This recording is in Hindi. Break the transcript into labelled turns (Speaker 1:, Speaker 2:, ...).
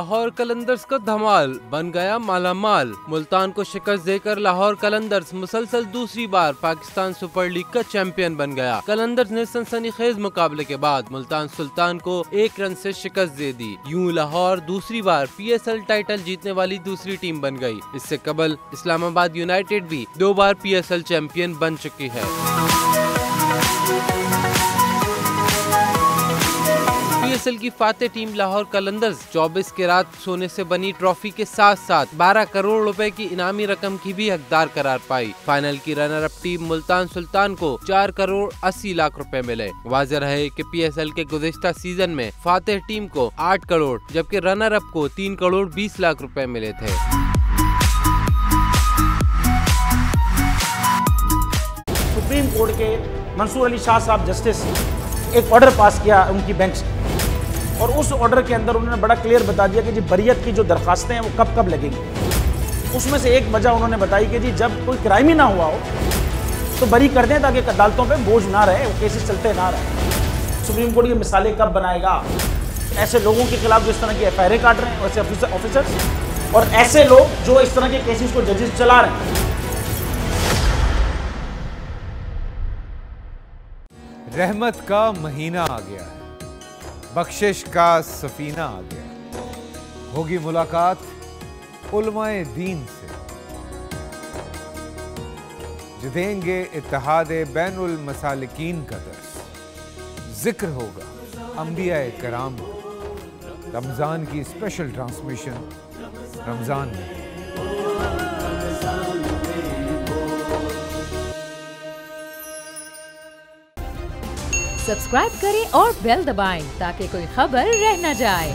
Speaker 1: लाहौर कलंदर्स का धमाल, बन गया मालामाल। मुल्तान को शिकस्त देकर लाहौर कलंदर्स मुसलसल दूसरी बार पाकिस्तान सुपर लीग का चैंपियन बन गया। कलंदर्स ने सनसनीखेज मुकाबले के बाद मुल्तान सुल्तान को 1 रन से शिकस्त दे दी। यूं लाहौर दूसरी बार PSL टाइटल जीतने वाली दूसरी टीम बन गई। इससे कबल इस्लामाबाद यूनाइटेड भी 2 बार PSL चैंपियन बन चुकी है। PSL की फातेह टीम लाहौर कलंदर्स 24 के रात सोने से बनी ट्रॉफी के साथ साथ 12 करोड़ रुपए की इनामी रकम की भी हकदार करार पाई। फाइनल की runner up team Multan Sultan को 4 करोड़ 80 लाख रुपए मिले। वाज़ेह रहे कि PSL के गुज़िश्ता सीजन में फातेह टीम को 8 करोड़ जबकि रनर अप को 3 करोड़ 20 लाख रुपए मिले थे।
Speaker 2: सुप्रीम कोर्ट के मंसूर अली शाह साहब जस्टिस एक ऑर्डर पास किया उनकी बेंच से, और उस ऑर्डर के अंदर उन्होंने बड़ा क्लियर बता दिया कि जी बरियत की जो दरखास्तें हैं वो कब कब लगेंगी। उसमें से एक वजह उन्होंने बताई कि जी जब कोई क्राइम ही ना हुआ हो तो बरी कर दें ताकि अदालतों पे बोझ ना रहे, वो केसेस चलते ना रहे। सुप्रीम कोर्ट की मिसालें कब बनाएगा? ऐसे लोगों के खिलाफ जो इस तरह की FIR काट रहे हैं, वैसे ऑफिसर्स, और ऐसे लोग जो इस तरह के केसेस को जजेस चला रहे हैं।
Speaker 3: रहमत का महीना आ गया है, बख्शिश का सफीना आ गया। होगी मुलाकात उलमाए दीन से, जो देंगे इत्तेहादे बैनुल मसालिकीन का दर्स। जिक्र होगा अंबियाए कराम का। रमजान की स्पेशल ट्रांसमिशन रमजान में।
Speaker 4: सब्सक्राइब करें और बेल दबाएं ताकि कोई खबर रह न जाए।